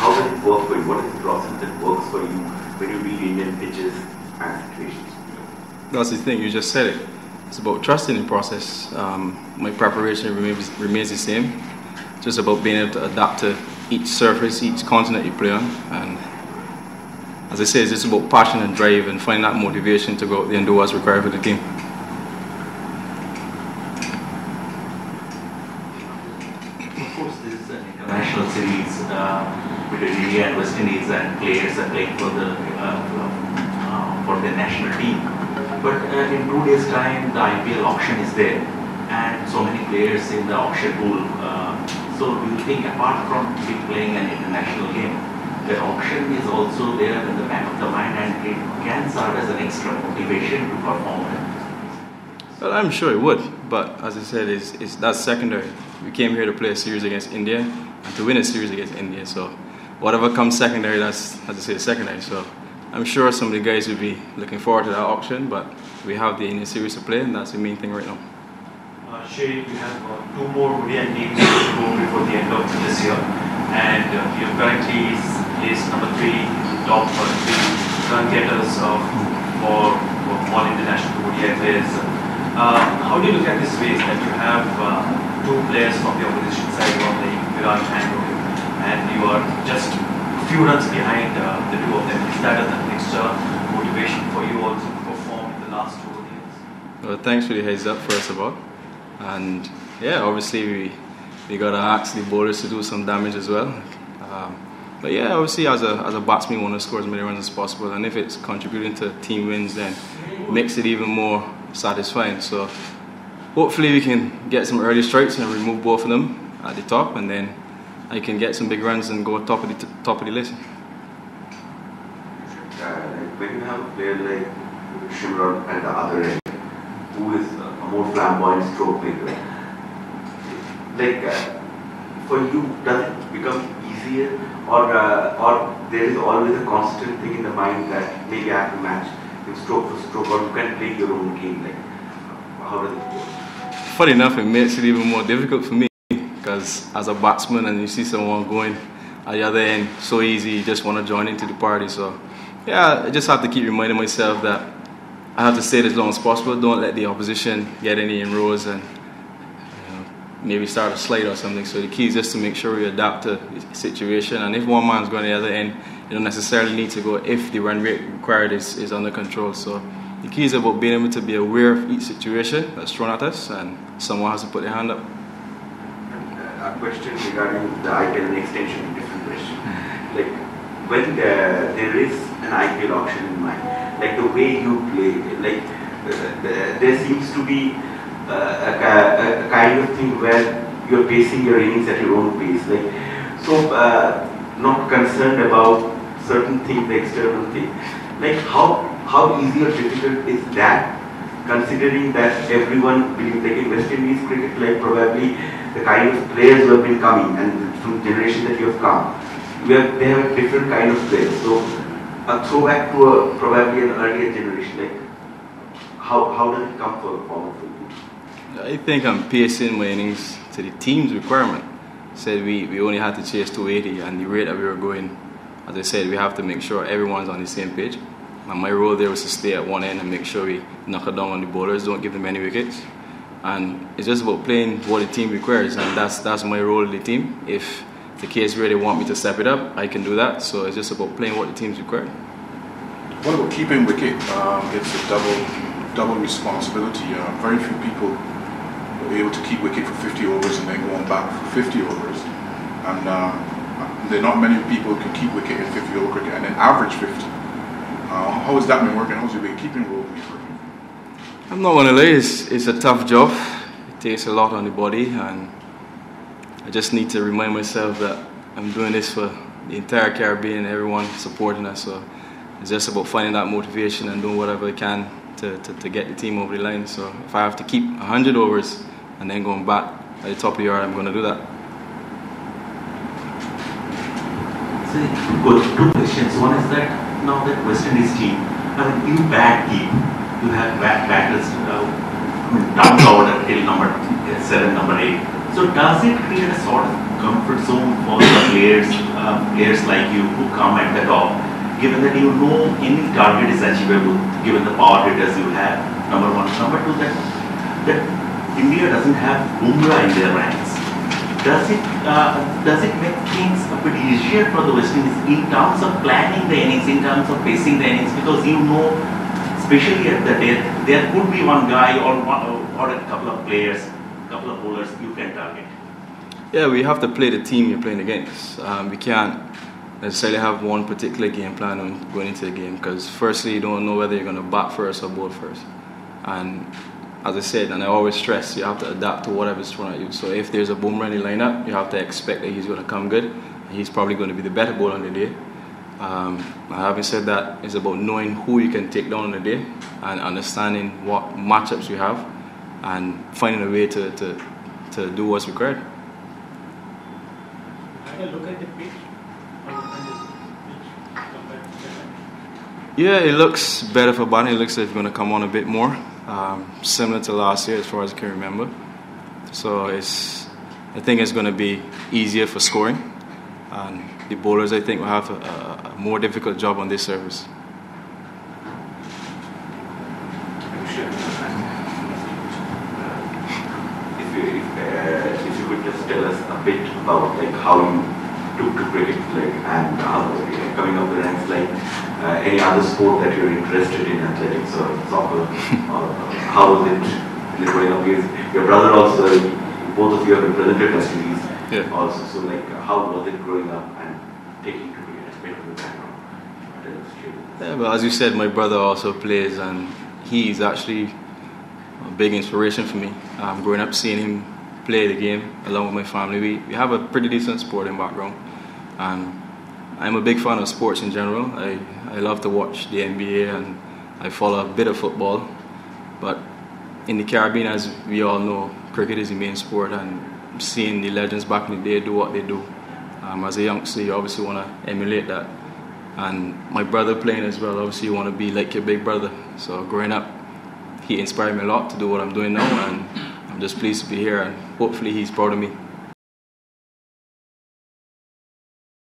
how does it work for you? What is the process that works for you when you deal Indian pitches and situations? That's the thing, you just said it. It's about trusting the process. My preparation remains the same. Just about being able to adapt to each surface, each continent you play on. And as I say, it's just about passion and drive and finding that motivation to go out there and do what's required for the team. Of course, this is an international series between India and West Indies, and players are playing for the national team. But in 2 days' time, the IPL auction is there, and so many players in the auction pool. So do you think, apart from playing an international game, the auction is also there in the back of the mind, and it can serve as an extra motivation to perform? Well, I'm sure it would, but as I said, that's secondary. We came here to play a series against India and to win a series against India. So whatever comes secondary, that's, as I say, secondary. So I'm sure some of the guys will be looking forward to that auction, but we have the Indian series to play, and that's the main thing right now. Shai, we have 2 more ODI games to go before the end of this year, and you're currently placed number 3 in the top 3 run getters for all international ODI players. How do you look at this race that you have 2 players from the opposition side, one like Virat and Rohit, and you are just a few runs behind the 2 of them? Is that an extra motivation for you also to perform in the last 2 ODIs? Well, thanks for the heads up first of all. And yeah, obviously we got to ask the bowlers to do some damage as well. But yeah, obviously as a batsman, you want to score as many runs as possible, and if it's contributing to team wins, then it makes it even more satisfying. So hopefully we can get some early strikes and remove both of them at the top, and then I can get some big runs and go top of the list. When you have a player like Sharma at the other end, who is a more flamboyant stroke player, for you, does it become easier, or there is always a constant thing in the mind that maybe I have to match him stroke for stroke, or you can play your own game? How does it work? Funny enough, it makes it even more difficult for me, because as a batsman and you see someone going at the other end so easy, you just want to join into the party. So yeah, I just have to keep reminding myself that I have to stay as long as possible. Don't let the opposition get any inroads and maybe start a slide or something. So the key is just to make sure we adapt to the situation. And if one man's going to the other end, you don't necessarily need to go if the run rate required is under control. So the key is about being able to be aware of each situation that's thrown at us, and someone has to put their hand up. A question regarding the IPL and extension, a different question. When there is an IPL auction in mind, the way you play, there seems to be a kind of thing where you're pacing your innings at your own pace. Not concerned about certain things, the external thing. How easy or difficult is that, considering that everyone believes, in West Indies cricket, probably the kind of players who have been coming and through generation that you have come, they have a different kind of players. So a throwback to probably an earlier generation, how does it come forward for you? I think I'm pacing my innings to the team's requirement. Said we only had to chase 280, and the rate that we were going, as I said, we have to make sure everyone's on the same page. And my role there was to stay at one end and make sure we knock it down on the bowlers, don't give them any wickets. And it's just about playing what the team requires, and that's my role in the team. If the case where they want me to step it up, I can do that. So it's just about playing what the team's required. What about keeping wicket? It's a double responsibility. Very few people are able to keep wicket for 50 overs and then go on back for 50 overs. And there are not many people who can keep wicket in 50 over cricket and then average 50. How has that been working? How's your wicket-keeping role been working? I'm not going to lie, it's a tough job. It takes a lot on the body, and I just need to remind myself that I'm doing this for the entire Caribbean and everyone supporting us. So it's just about finding that motivation and doing whatever I can to get the team over the line. So if I have to keep 100 overs and then going back at the top of the yard, I'm going to do that. So, two questions. One is that now that West Indies team, in bad team, you have batters down the order till number 7, number 8. So does it create a sort of comfort zone for the players players like you who come at the top, given that you know any target is achievable, given the power hitters you have, number one. Number two, that India doesn't have Bumrah in their ranks. Does it make things a bit easier for the West Indies in terms of planning the innings, in terms of pacing the innings? Because you know, especially at the death, there could be one guy or a couple of players, couple of bowlers you can target. Yeah, we have to play the team you're playing against. We can't necessarily have one particular game plan on going into the game, because firstly you don't know whether you're going to bat first or bowl first. And as I said, and I always stress, you have to adapt to whatever's thrown at you. So if there's a Bumrah in the lineup, you have to expect that he's going to come good. He's probably going to be the better bowler on the day. Having said that, it's about knowing who you can take down on the day and understanding what matchups you have and finding a way to do what's required. Look at the pitch. Yeah, it looks better for batting. It looks like it's going to come on a bit more, similar to last year as far as I can remember. So I think it's going to be easier for scoring, and the bowlers I think will have a more difficult job on this surface. If you could just tell us a bit about like how you took to cricket, like, and how coming up the ranks, like any other sport that you're interested in, athletics or soccer, or how was it growing up? Because your brother also, both of you have been presented West Indies also. So like, how was it growing up and taking to cricket as part of your background? Yeah, but as you said, my brother also plays, and he's actually a big inspiration for me. Growing up, seeing him play the game along with my family, we have a pretty decent sporting background, and I'm a big fan of sports in general. I love to watch the NBA, and I follow a bit of football. But in the Caribbean, as we all know, cricket is the main sport, and seeing the legends back in the day do what they do, as a youngster, you obviously want to emulate that. And my brother playing as well, obviously you want to be like your big brother. So growing up, he inspired me a lot to do what I'm doing now, and I'm just pleased to be here, and hopefully he's proud of me.